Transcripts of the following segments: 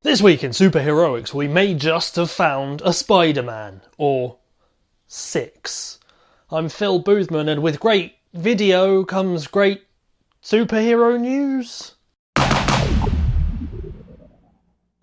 This week in Superheroics, we may just have found a Spider-Man, or 6. I'm Phil Boothman, and with great video comes great superhero news.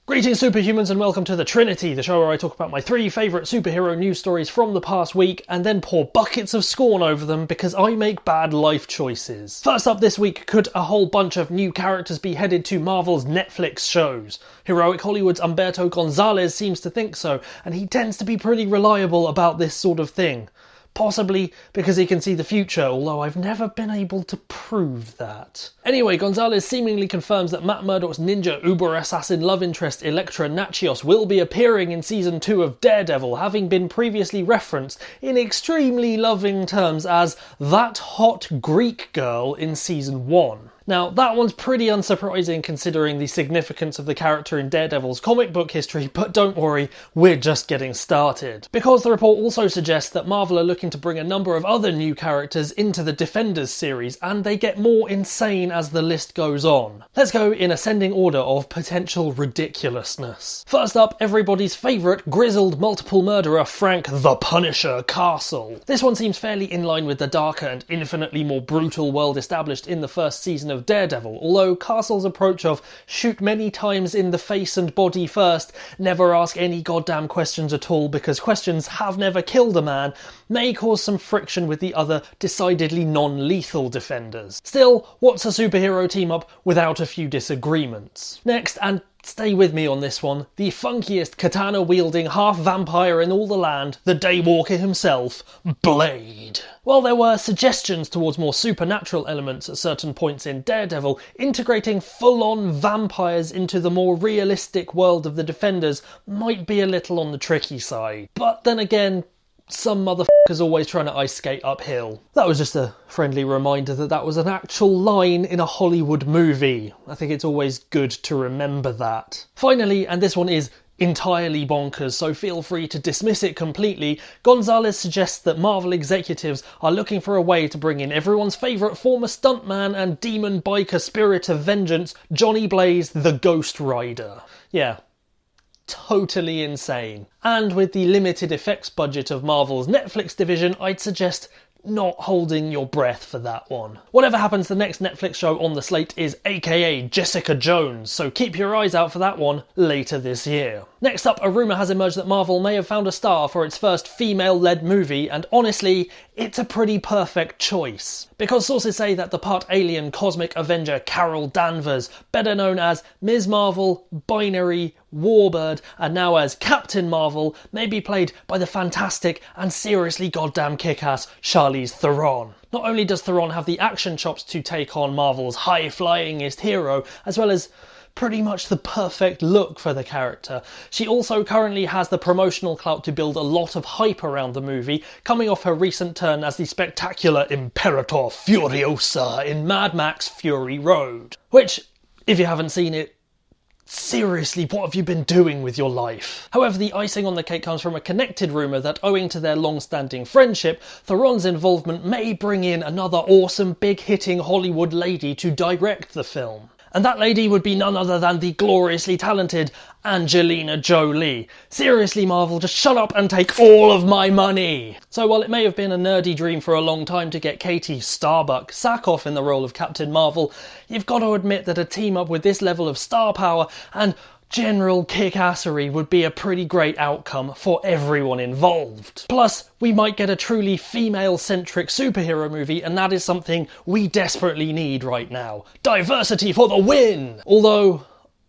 Greetings superhumans and welcome to the Trinity, the show where I talk about my 3 favourite superhero news stories from the past week and then pour buckets of scorn over them because I make bad life choices. First up this week, could a whole bunch of new characters be headed to Marvel's Netflix shows? Heroic Hollywood's Humberto Gonzalez seems to think so, and he tends to be pretty reliable about this sort of thing. Possibly because he can see the future, although I've never been able to prove that. Anyway, Gonzalez seemingly confirms that Matt Murdock's ninja uber-assassin love interest Elektra Natchios will be appearing in Season 2 of Daredevil, having been previously referenced in extremely loving terms as that hot Greek girl in Season 1. Now, that one's pretty unsurprising considering the significance of the character in Daredevil's comic book history, but don't worry, we're just getting started. Because the report also suggests that Marvel are looking to bring a number of other new characters into the Defenders series, and they get more insane as the list goes on. Let's go in ascending order of potential ridiculousness. First up, everybody's favourite grizzled multiple murderer Frank the Punisher Castle. This one seems fairly in line with the darker and infinitely more brutal world established in the first season of Daredevil, although Castle's approach of shoot many times in the face and body first, never ask any goddamn questions at all because questions have never killed a man, may cause some friction with the other decidedly non-lethal Defenders. Still, what's a superhero team-up without a few disagreements? Next, and stay with me on this one, the funkiest katana-wielding half-vampire in all the land, the Daywalker himself, Blade. While there were suggestions towards more supernatural elements at certain points in Daredevil, integrating full-on vampires into the more realistic world of the Defenders might be a little on the tricky side. But then again, some motherfucker's always trying to ice skate uphill. That was just a friendly reminder that that was an actual line in a Hollywood movie. I think it's always good to remember that. Finally, and this one is entirely bonkers, so feel free to dismiss it completely, Gonzalez suggests that Marvel executives are looking for a way to bring in everyone's favourite former stuntman and demon biker spirit of vengeance, Johnny Blaze the Ghost Rider. Yeah. Totally insane. And with the limited effects budget of Marvel's Netflix division, I'd suggest not holding your breath for that one. Whatever happens, the next Netflix show on the slate is aka Jessica Jones, so keep your eyes out for that one later this year. Next up, a rumour has emerged that Marvel may have found a star for its first female-led movie, and honestly, it's a pretty perfect choice. Because sources say that the part alien cosmic Avenger Carol Danvers, better known as Ms. Marvel, Binary, Warbird, and now as Captain Marvel, may be played by the fantastic and seriously goddamn kick-ass Charlize Theron. Not only does Theron have the action chops to take on Marvel's high-flyingest hero, as well as pretty much the perfect look for the character, she also currently has the promotional clout to build a lot of hype around the movie, coming off her recent turn as the spectacular Imperator Furiosa in Mad Max Fury Road. Which, if you haven't seen it, seriously, what have you been doing with your life? However, the icing on the cake comes from a connected rumour that owing to their long-standing friendship, Theron's involvement may bring in another awesome big-hitting Hollywood lady to direct the film. And that lady would be none other than the gloriously talented Angelina Jolie. Seriously, Marvel, just shut up and take all of my money! So while it may have been a nerdy dream for a long time to get Katie Starbuck Sackhoff in the role of Captain Marvel, you've got to admit that a team-up with this level of star power and general kick-assery would be a pretty great outcome for everyone involved. Plus, we might get a truly female-centric superhero movie, and that is something we desperately need right now. Diversity for the win! Although,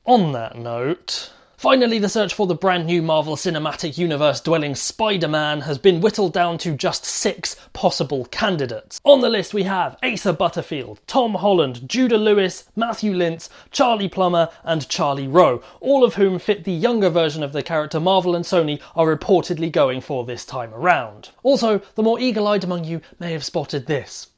on that note, finally, the search for the brand new Marvel Cinematic Universe dwelling Spider-Man has been whittled down to just 6 possible candidates. On the list we have Asa Butterfield, Tom Holland, Judah Lewis, Matthew Lintz, Charlie Plummer and Charlie Rowe, all of whom fit the younger version of the character Marvel and Sony are reportedly going for this time around. Also, the more eagle-eyed among you may have spotted this.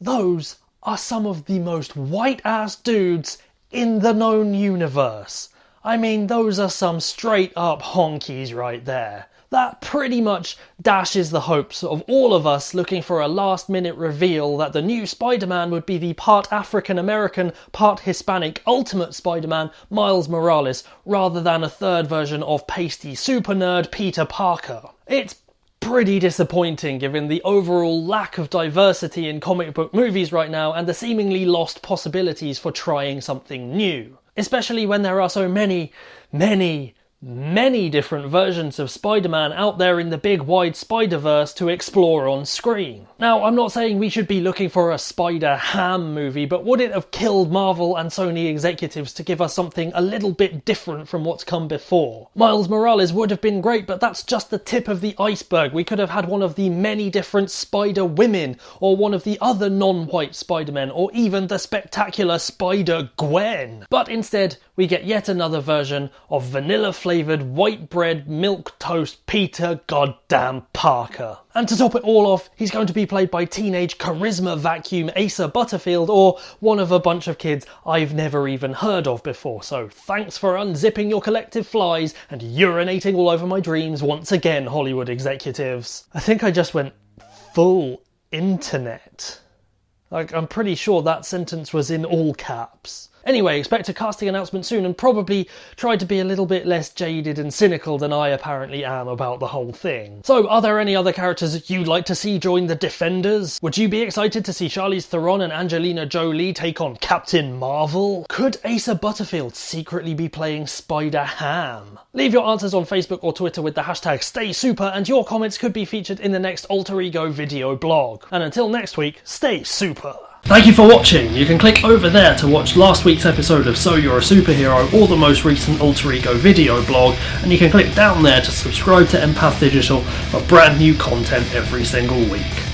Those are some of the most white-ass dudes in the known universe. I mean, those are some straight up honkies right there. that pretty much dashes the hopes of all of us looking for a last-minute reveal that the new Spider-Man would be the part African-American, part Hispanic Ultimate Spider-Man, Miles Morales, rather than a third version of pasty super nerd Peter Parker. It's pretty disappointing given the overall lack of diversity in comic book movies right now and the seemingly lost possibilities for trying something new. Especially when there are so many different versions of Spider-Man out there in the big wide Spider-Verse to explore on screen. Now, I'm not saying we should be looking for a Spider-Ham movie, but would it have killed Marvel and Sony executives to give us something a little bit different from what's come before? Miles Morales would have been great, but that's just the tip of the iceberg. We could have had one of the many different Spider-Women, or one of the other non-white Spider-Men, or even the spectacular Spider-Gwen. But instead, we get yet another version of vanilla-flavoured white bread milquetoast Peter goddamn Parker. And to top it all off, he's going to be played by teenage charisma vacuum Asa Butterfield, or one of a bunch of kids I've never even heard of before. So thanks for unzipping your collective flies and urinating all over my dreams once again, Hollywood executives. I think I just went full internet. Like, I'm pretty sure that sentence was in all caps. Anyway, expect a casting announcement soon, and probably try to be a little bit less jaded and cynical than I apparently am about the whole thing. So, are there any other characters you'd like to see join the Defenders? Would you be excited to see Charlize Theron and Angelina Jolie take on Captain Marvel? Could Asa Butterfield secretly be playing Spider-Ham? Leave your answers on Facebook or Twitter with the hashtag StaySuper, and your comments could be featured in the next Alter Ego video blog. And until next week, stay super! Thank you for watching. You can click over there to watch last week's episode of So You're a Superhero or the most recent Alter Ego video blog, and you can click down there to subscribe to Empath Digital for brand new content every single week.